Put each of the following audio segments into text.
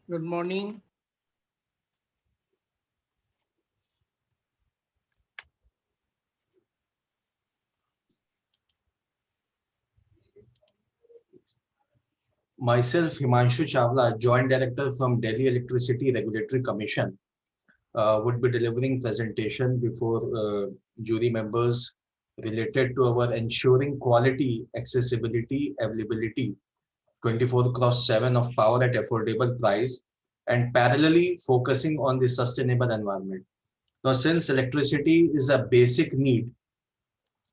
Good morning. Myself, Himanshu Chawla, Joint Director from Delhi Electricity Regulatory Commission, would be delivering presentation before jury members related to our ensuring quality, accessibility, availability 24/7 of power at affordable price and parallelly focusing on the sustainable environment. Now, since electricity is a basic need,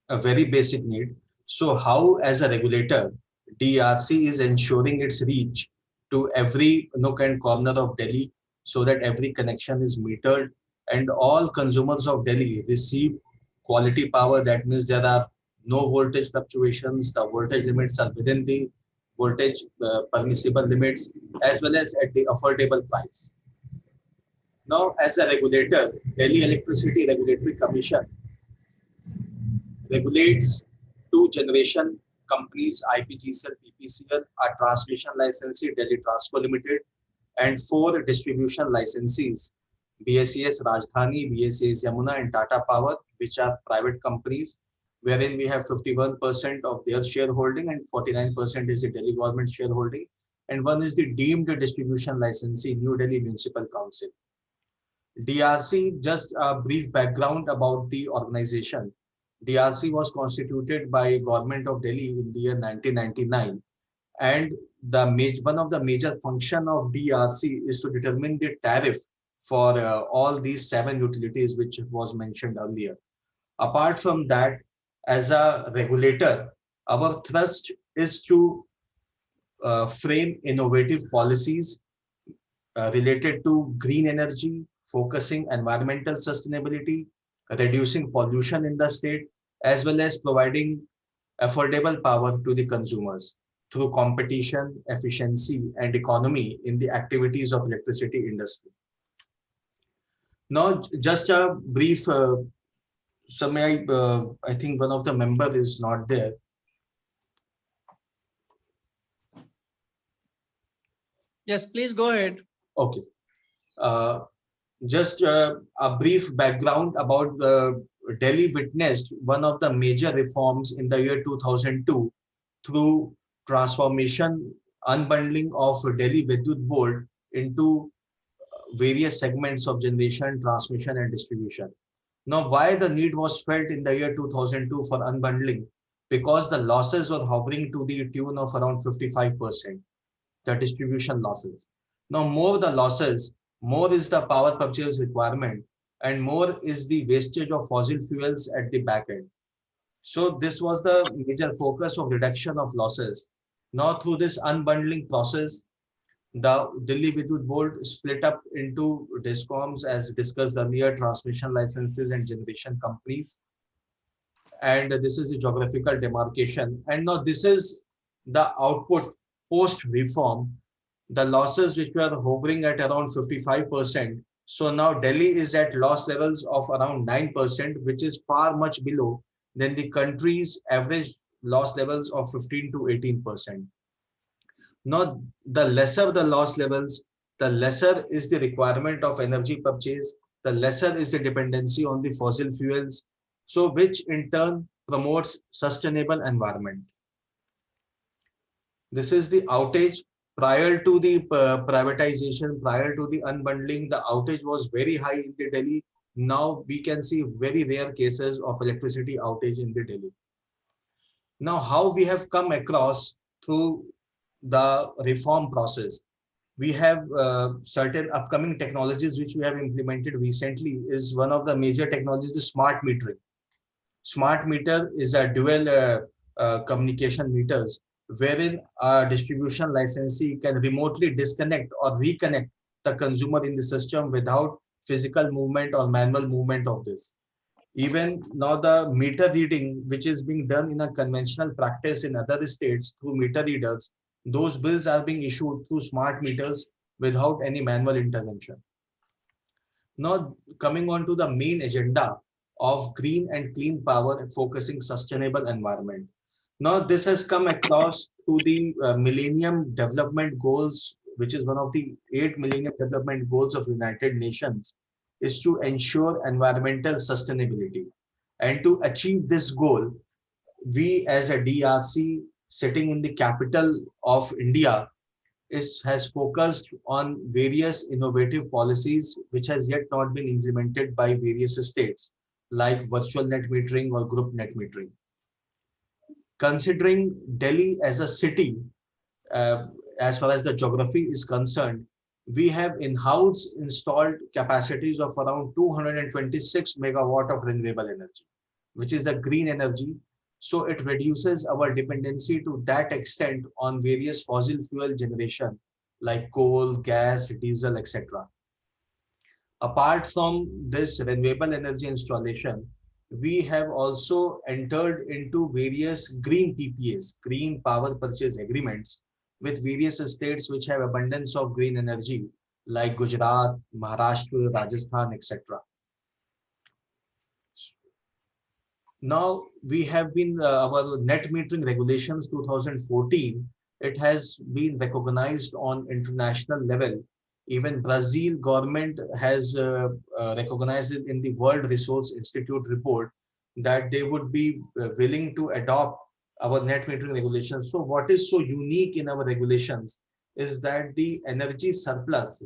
a very basic need. So how, as a regulator, DRC is ensuring its reach to every nook and corner of Delhi so that every connection is metered and all consumers of Delhi receive quality power. That means there are no voltage fluctuations, the voltage limits are within the voltage permissible limits as well as at the affordable price. Now, as a regulator, Delhi Electricity Regulatory Commission regulates two generation companies, IPGCL, PPCL, a transmission licensee, Delhi Transco Limited, and four distribution licensees, BSES Rajdhani, BSES Yamuna, and Tata Power, which are private companies, wherein we have 51% of their shareholding and 49% is the Delhi government shareholding, and one is the deemed distribution licensee, New Delhi Municipal Council. DRC, just a brief background about the organization. DRC was constituted by Government of Delhi in the year 1999, and one of the major function of DRC is to determine the tariff for all these seven utilities which was mentioned earlier. Apart from that, as a regulator, our thrust is to frame innovative policies related to green energy, focusing environmental sustainability, reducing pollution in the state, as well as providing affordable power to the consumers through competition, efficiency, and economy in the activities of electricity industry. Now, just a brief summary. I think one of the member is not there. Yes, please go ahead. Okay. Uh, just a brief background about Delhi witnessed one of the major reforms in the year 2002 through transformation, unbundling of Delhi Vidyut Board into various segments of generation, transmission, and distribution. Now, why the need was felt in the year 2002 for unbundling? Because the losses were hovering to the tune of around 55%, the distribution losses. Now, more the losses, more is the power purchase requirement, and more is the wastage of fossil fuels at the back end. So this was the major focus of reduction of losses. Now, through this unbundling process, the Delhi Vidyut Board split up into DISCOMs as discussed earlier, transmission licenses and generation companies. And this is the geographical demarcation. And now this is the output post reform. The losses which were hovering at around 55%. So now Delhi is at loss levels of around 9%, which is far much below than the country's average loss levels of 15 to 18%. Now, the lesser the loss levels, the lesser is the requirement of energy purchase, the lesser is the dependency on the fossil fuels, so which in turn promotes sustainable environment. This is the outage. Prior to the privatization, prior to the unbundling, the outage was very high in the Delhi. Now we can see very rare cases of electricity outage in the Delhi. Now, how we have come across through the reform process, we have certain upcoming technologies which we have implemented recently. Is one of the major technologies is smart metering. Smart meter is a dual communication meters wherein a distribution licensee can remotely disconnect or reconnect the consumer in the system without physical movement or manual movement of this. Even now, the meter reading, which is being done in a conventional practice in other states through meter readers, those bills are being issued through smart meters without any manual intervention. Now, coming on to the main agenda of green and clean power and focusing sustainable environment. Now, this has come across to the Millennium Development Goals, which is one of the 8 Millennium Development Goals of United Nations, is to ensure environmental sustainability. And to achieve this goal, we as a DRC sitting in the capital of India has focused on various innovative policies which has yet not been implemented by various states like virtual net metering or group net metering. Considering Delhi as a city, uh, as far as the geography is concerned, we have in-house installed capacities of around 226 megawatt of renewable energy, which is a green energy. So it reduces our dependency to that extent on various fossil fuel generation like coal, gas, diesel, etc. Apart from this renewable energy installation, we have also entered into various green PPAs, green power purchase agreements with various states which have abundance of green energy like Gujarat, Maharashtra, Rajasthan, etc. Now we have been our net metering regulations 2014. It has been recognized on international level. Even Brazil government has recognized it in the World Resource Institute report that they would be willing to adopt our net metering regulations. So what is so unique in our regulations is that the energy surplus,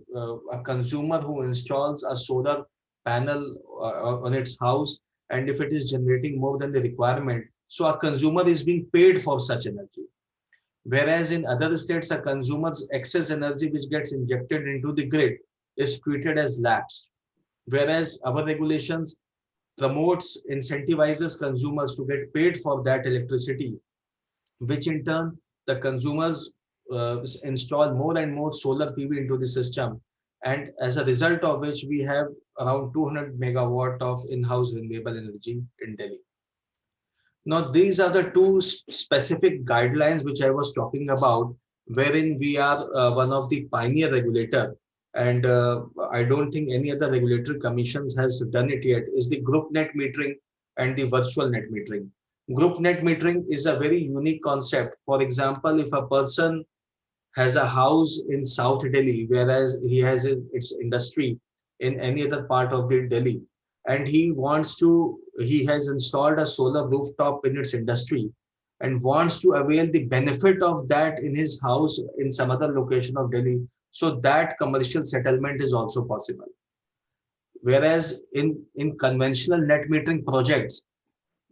a consumer who installs a solar panel on its house, and if it is generating more than the requirement, so a consumer is being paid for such energy. Whereas in other states, a consumer's excess energy which gets injected into the grid is treated as lapsed. Whereas our regulations promotes, incentivizes consumers to get paid for that electricity, which in turn the consumers install more and more solar PV into the system. And as a result of which we have around 200 megawatt of in-house renewable energy in Delhi. Now, these are the two specific guidelines which I was talking about, wherein we are one of the pioneer regulator. And I don't think any other regulatory commissions has done it yet, is the group net metering and the virtual net metering. Group net metering is a very unique concept. For example, if a person has a house in South Delhi, whereas he has its industry in any other part of the Delhi, and he has installed a solar rooftop in its industry and wants to avail the benefit of that in his house in some other location of Delhi. So that commercial settlement is also possible. Whereas in conventional net metering projects,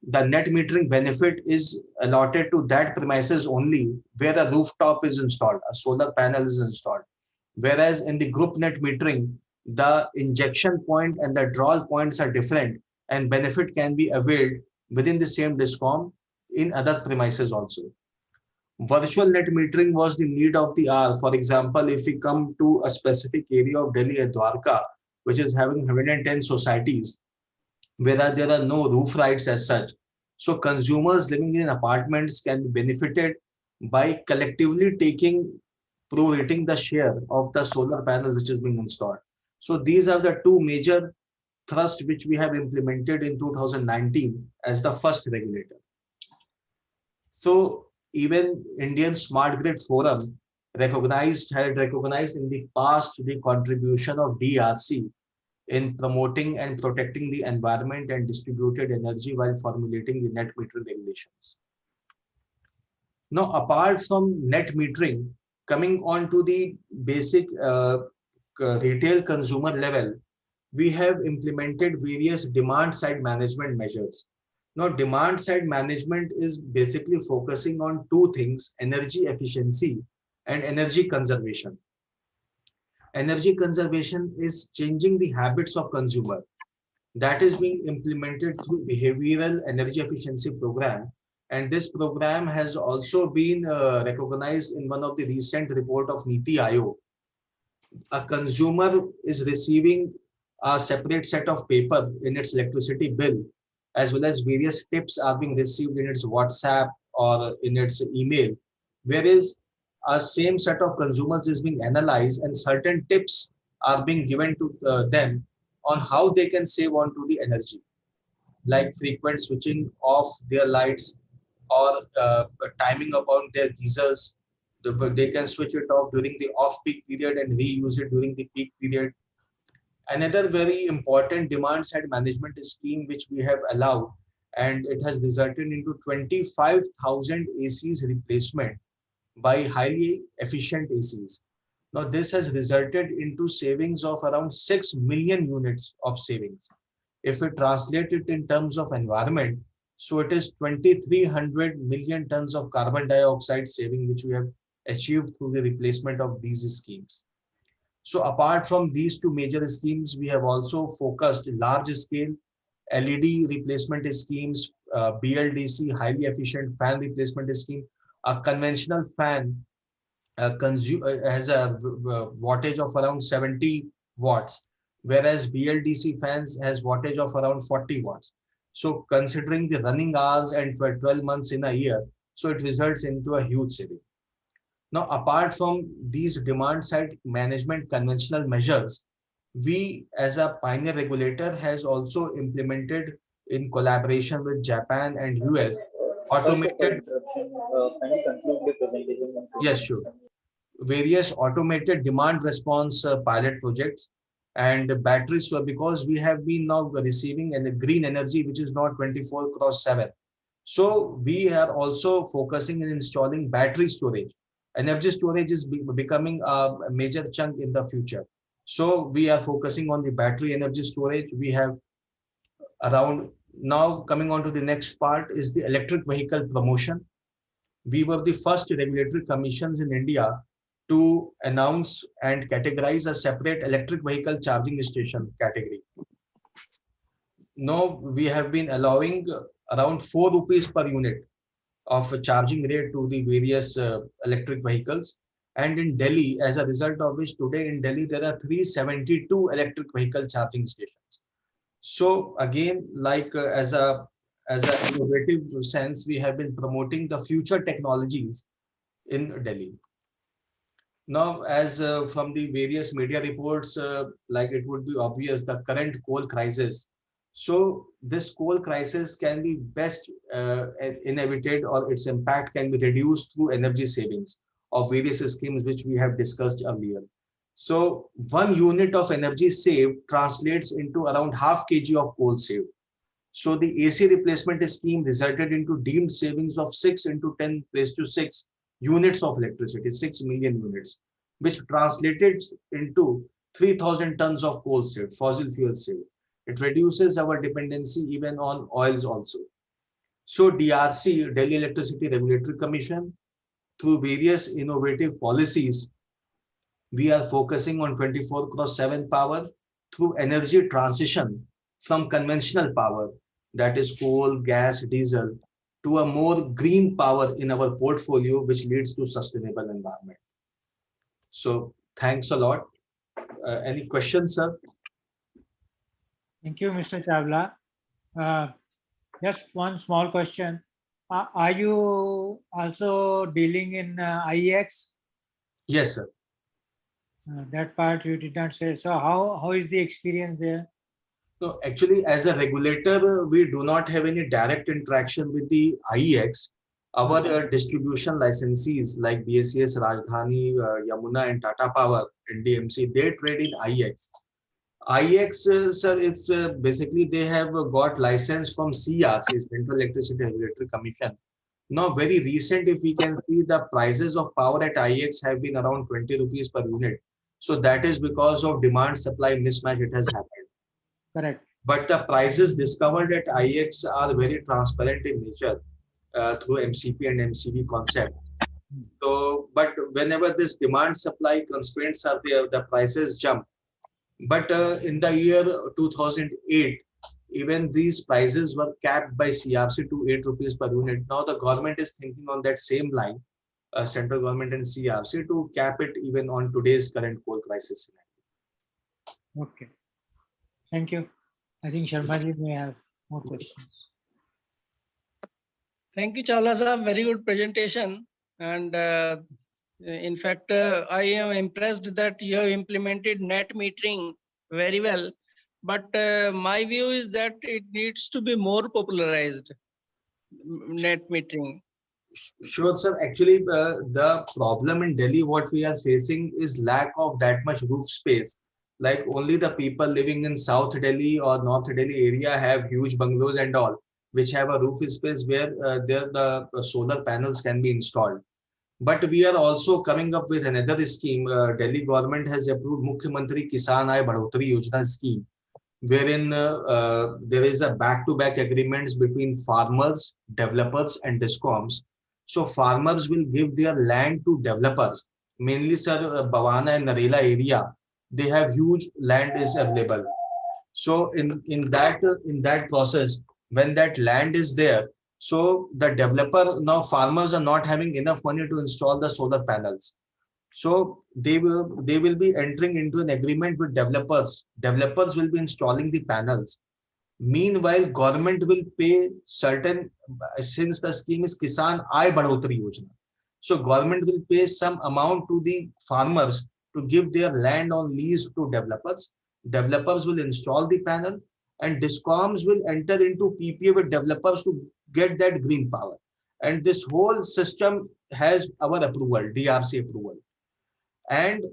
the net metering benefit is allotted to that premises only where a rooftop is installed, a solar panel is installed. Whereas in the group net metering, the injection point and the draw points are different and benefit can be availed within the same DISCOM in other premises also. Virtual net metering was the need of the hour. For example, if we come to a specific area of Delhi at Dwarka, which is having 110 societies, where there are no roof rights as such. So consumers living in apartments can be benefited by collectively prorating the share of the solar panels which is being installed. So these are the two major thrusts which we have implemented in 2019 as the first regulator. So even Indian Smart Grid Forum had recognized in the past the contribution of DRC in promoting and protecting the environment and distributed energy while formulating the net metering regulations. Now, apart from net metering, coming on to the basic retail consumer level, we have implemented various demand side management measures. Now, demand side management is basically focusing on two things: energy efficiency and energy conservation. Energy conservation is changing the habits of consumer. That is being implemented through behavioral energy efficiency program. And this program has also been recognized in one of the recent report of Niti Aayog. A consumer is receiving a separate set of paper in its electricity bill, as well as various tips are being received in its WhatsApp or in its email, whereas a same set of consumers is being analyzed and certain tips are being given to them on how they can save on to the energy, like frequent switching off their lights, or timing about their geysers. They can switch it off during the off-peak period and reuse it during the peak period. Another very important demand side management scheme which we have allowed, and it has resulted into 25,000 ACs replacement by highly efficient ACs. Now this has resulted into savings of around 6 million units of savings. If we translate it in terms of environment, so it is 2,300 million tons of carbon dioxide saving which we have achieved through the replacement of these schemes. So apart from these two major schemes, we have also focused large scale LED replacement schemes, BLDC, highly efficient fan replacement scheme. A conventional fan has a wattage of around 70 watts, whereas BLDC fans has wattage of around 40 watts. So considering the running hours and 12 months in a year, so it results into a huge saving. Now, apart from these demand side management conventional measures, we as a pioneer regulator has also implemented in collaboration with Japan and US Sorry, sir, for automated, interruption. Can you conclude the presentation? yes, sure, various automated demand response pilot projects and batteries, because we have been now receiving a green energy which is not 24/7. So we are also focusing in installing battery storage. Energy storage is becoming a major chunk in the future. So we are focusing on the battery energy storage. We have around, now coming on to the next part is the electric vehicle promotion. We were the first regulatory commissions in India to announce and categorize a separate electric vehicle charging station category. Now we have been allowing around 4 rupees per unit of a charging rate to the various electric vehicles. And in Delhi, as a result of which today in Delhi, there are 372 electric vehicle charging stations. So again, like as a innovative sense, we have been promoting the future technologies in Delhi. Now, as from the various media reports, like it would be obvious, the current coal crisis. So this coal crisis can be best inhibited, or its impact can be reduced through energy savings of various schemes which we have discussed earlier. So 1 unit of energy saved translates into around half kg of coal saved. So the AC replacement scheme resulted into deemed savings of 6 into 10 raised to 6 units of electricity, 6 million units, which translated into 3,000 tons of coal saved, fossil fuel saved. It reduces our dependency even on oils also. So DRC, Delhi Electricity Regulatory Commission, through various innovative policies, we are focusing on 24/7 power through energy transition from conventional power, that is coal, gas, diesel, to a more green power in our portfolio, which leads to sustainable environment. So thanks a lot. Any questions, sir? Thank you, Mr. Chawla. Just one small question. Are you also dealing in IEX? Yes, sir. That part you did not say. So how is the experience there? So actually, as a regulator, we do not have any direct interaction with the IEX. Our distribution licensees like BSES, Rajdhani, Yamuna, and Tata Power, NDMC, they trade in IEX. IEX, sir, it's basically they have got license from CERC, Central Electricity Regulatory Commission. Now, very recent, if we can see, the prices of power at IEX have been around 20 rupees per unit. So that is because of demand supply mismatch it has happened. Correct. But the prices discovered at IEX are very transparent in nature through MCP and MCV concept. So, but whenever this demand supply constraints are there, the prices jump. But in the year 2008, even these prices were capped by CERC to 8 rupees per unit. Now the government is thinking on that same line, central government and CERC, to cap it even on today's current coal crisis. Okay. Thank you. I think Sharmaji may have more questions. Thank you, Chawla sir. Very good presentation. And in fact, I am impressed that you have implemented net metering very well. But my view is that it needs to be more popularized. net metering? Sure, sir. Actually, the problem in Delhi, what we are facing is lack of that much roof space. Like only the people living in South Delhi or North Delhi area have huge bungalows and all, which have a roof space where there the solar panels can be installed. But we are also coming up with another scheme. Delhi government has approved Mukhyamantri Kisan Aay Badhotri Yojana scheme, wherein there is a back-to-back agreements between farmers, developers, and discoms. So farmers will give their land to developers. Mainly, sir, Bhavana and Narela area, they have huge land is available. So in that process, when that land is there, so the developer now farmers are not having enough money to install the solar panels. So they will be entering into an agreement with developers. Developers will be installing the panels. Meanwhile, government will pay certain, since the scheme is Kisan Aay Badhotri Yojana. So government will pay some amount to the farmers to give their land on lease to developers. Developers will install the panel and discoms will enter into PPA with developers to get that green power. And this whole system has our approval, DRC approval. And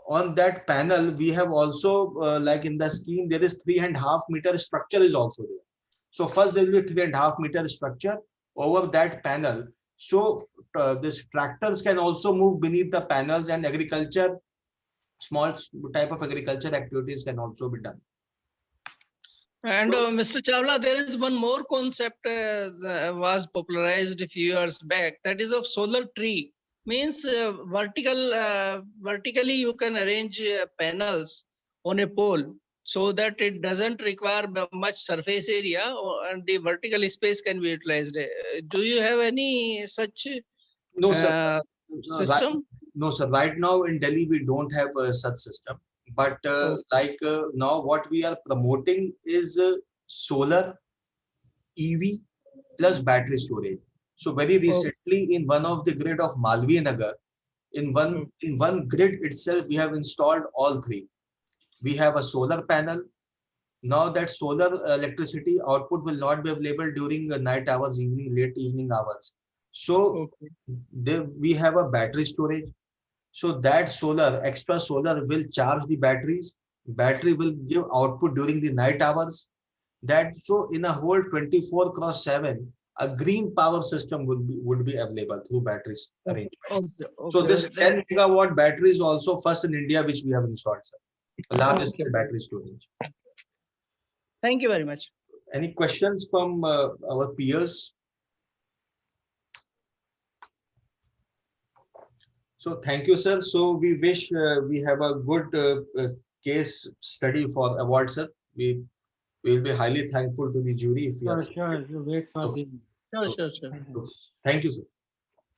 on that panel, we have also, like in the scheme, there is 3.5 meter structure is also there. So first there will be 3.5 meter structure over that panel. So this tractors can also move beneath the panels and agriculture, small type of agriculture activities can also be done. And So- Mr. Chawla, there is one more concept that was popularized a few years back, that is of solar tree. Means vertically you can arrange panels on a pole so that it doesn't require much surface area and the vertical space can be utilized. Do you have any such No, sir. uh, system? No, sir. Right now in Delhi, we don't have such system. But like now, what we are promoting is solar, EV plus battery storage. So very recently, in one of the grid of Malviya Nagar, in one grid itself, we have installed all three. We have a solar panel. Now that solar electricity output will not be available during the night hours, late evening hours. So Okay. we have a battery storage. So that extra solar will charge the batteries. Battery will give output during the night hours. That so in a whole 24/7, a green power system would be available through batteries arrangement. Okay. So this Okay. 10 megawatt battery is also first in India, which we have installed, sir. The largest Okay. battery storage. Thank you very much. Any questions from our peers? So thank you, sir. So we wish we have a good case study for award, sir. We will be highly thankful to the jury if we are. Sure, you wait for Okay. the. Sure. Thank you, sir.